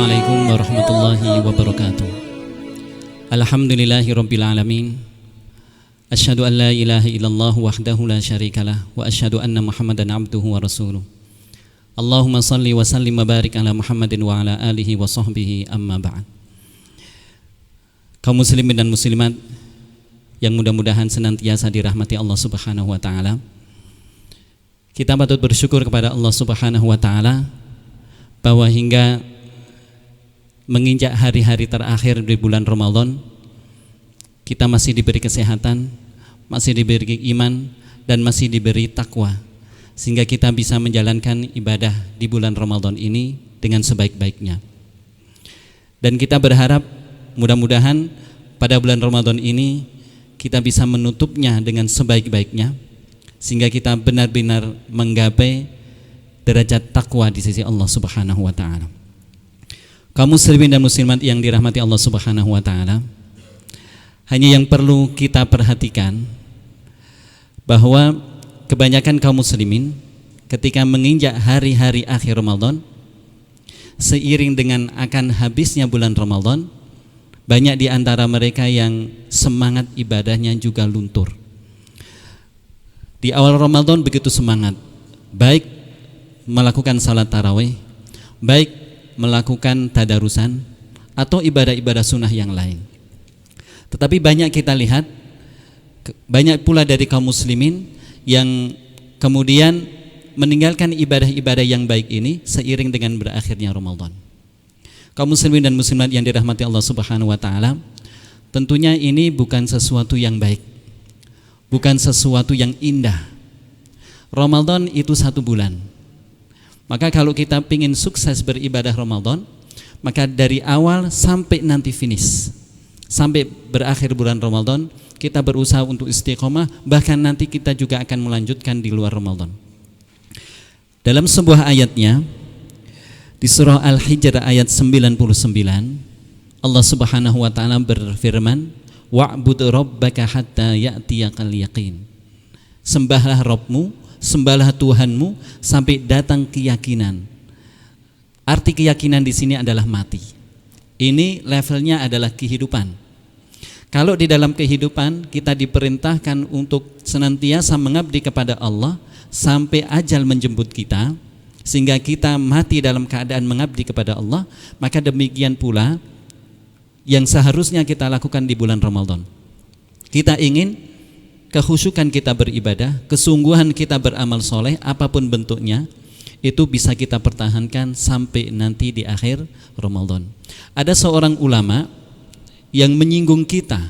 Assalamualaikum warahmatullahi wabarakatuh. Alhamdulillahirabbil alamin. Asyhadu an la ilaha illallah wahdahu la syarikalah wa asyhadu anna Muhammadan abduhu wa rasuluh. Allahumma salli wa sallim wa barik ala Muhammadin wa ala alihi wa sahbihi amma ba'd. Kaum muslimin dan muslimat yang mudah-mudahan senantiasa dirahmati Allah Subhanahu wa taala. Kita patut bersyukur kepada Allah Subhanahu wa taala bahwa hingga menginjak hari-hari terakhir di bulan Ramadan, kita masih diberi kesehatan, masih diberi iman, dan masih diberi takwa, sehingga kita bisa menjalankan ibadah di bulan Ramadan ini dengan sebaik-baiknya. Dan kita berharap mudah-mudahan pada bulan Ramadan ini kita bisa menutupnya dengan sebaik-baiknya, sehingga kita benar-benar menggapai derajat takwa di sisi Allah Subhanahu wa taala. Kaum muslimin dan muslimat yang dirahmati Allah Subhanahu wa taala, hanya yang perlu kita perhatikan bahwa kebanyakan kaum muslimin ketika menginjak hari-hari akhir Ramadan, seiring dengan akan habisnya bulan Ramadan, banyak di antara mereka yang semangat ibadahnya juga luntur. Di awal Ramadan begitu semangat, baik melakukan salat tarawih, baik melakukan tadarusan atau ibadah-ibadah sunnah yang lain. Tetapi banyak kita lihat, banyak pula dari kaum muslimin yang kemudian meninggalkan ibadah-ibadah yang baik ini seiring dengan berakhirnya Ramadan. Kaum muslimin dan muslimat yang dirahmati Allah Subhanahu wa taala, tentunya ini bukan sesuatu yang baik, bukan sesuatu yang indah. Ramadan itu 1 bulan. Maka kalau kita ingin sukses beribadah Ramadan, maka dari awal sampai nanti finish, sampai berakhir bulan Ramadan, kita berusaha untuk istiqomah, bahkan nanti kita juga akan melanjutkan di luar Ramadan. Dalam sebuah ayatnya di surah Al-Hijr ayat 99, Allah Subhanahu wa taala berfirman, wa'bud rabbaka hatta ya'tiyakal yaqin. Sembahlah Rabbmu, sembahlah Tuhanmu sampai datang keyakinan. Arti keyakinan di sini adalah mati. Ini levelnya adalah kehidupan. Kalau di dalam kehidupan kita diperintahkan untuk senantiasa mengabdi kepada Allah sampai ajal menjemput kita, sehingga kita mati dalam keadaan mengabdi kepada Allah, maka demikian pula yang seharusnya kita lakukan di bulan Ramadan. Kita ingin kehusyukan kita beribadah, kesungguhan kita beramal soleh, apapun bentuknya, itu bisa kita pertahankan sampai nanti di akhir Ramadan. Ada seorang ulama yang menyinggung kita.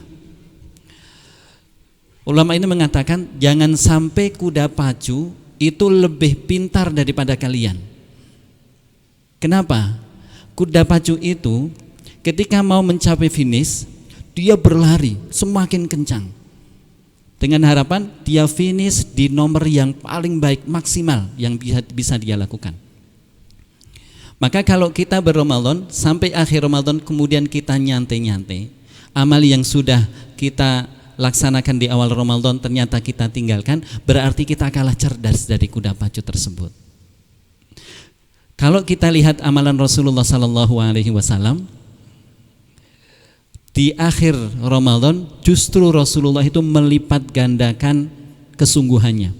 Ulama ini mengatakan, jangan sampai kuda pacu itu lebih pintar daripada kalian. Kenapa? Kuda pacu itu ketika mau mencapai finish, dia berlari semakin kencang, dengan harapan dia finish di nomor yang paling baik, maksimal yang bisa dia lakukan. Maka kalau kita berRamadan sampai akhir Ramadan kemudian kita nyantai-nyantai, amal yang sudah kita laksanakan di awal Ramadan ternyata kita tinggalkan, berarti kita kalah cerdas dari kuda pacu tersebut. Kalau kita lihat amalan Rasulullah SAW, di akhir Ramadan justru Rasulullah itu melipat gandakan kesungguhannya.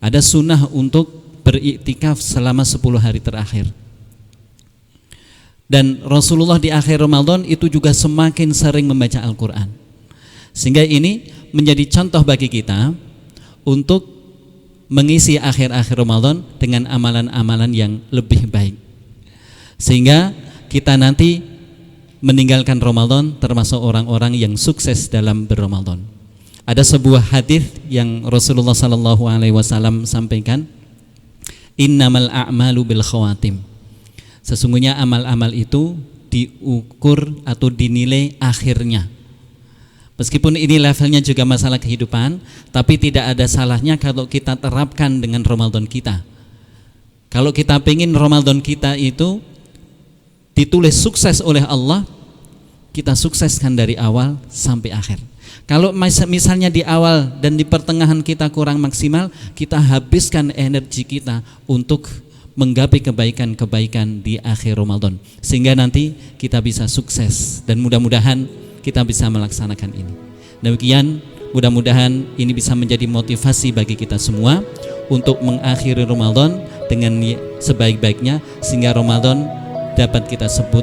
Ada sunnah untuk beriktikaf selama 10 hari terakhir. Dan Rasulullah di akhir Ramadan itu juga semakin sering membaca Al-Quran. Sehingga ini menjadi contoh bagi kita untuk mengisi akhir-akhir Ramadan dengan amalan-amalan yang lebih baik, sehingga kita nanti meninggalkan Ramadan termasuk orang-orang yang sukses dalam berRamadan. Ada sebuah hadis yang Rasulullah SAW sampaikan, innamal a'malu bil khawatim. Sesungguhnya amal-amal itu diukur atau dinilai akhirnya. Meskipun ini levelnya juga masalah kehidupan, tapi tidak ada salahnya kalau kita terapkan dengan Ramadan kita. Kalau kita pengen Ramadan kita itu ditulis sukses oleh Allah, kita sukseskan dari awal sampai akhir. Kalau misalnya di awal dan di pertengahan kita kurang maksimal, kita habiskan energi kita untuk menggapai kebaikan-kebaikan di akhir Ramadan, sehingga nanti kita bisa sukses dan mudah-mudahan kita bisa melaksanakan ini. Demikian, mudah-mudahan ini bisa menjadi motivasi bagi kita semua untuk mengakhiri Ramadan dengan sebaik-baiknya, sehingga Ramadan dapat kita sebut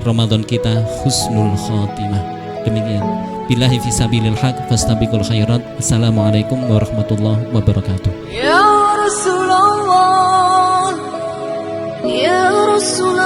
Ramadan kita husnul khotimah. Demikian. Billahi fisabilil haq fastabiqul khairat. Assalamualaikum warahmatullahi wabarakatuh. Ya Rasulullah, ya Rasulullah.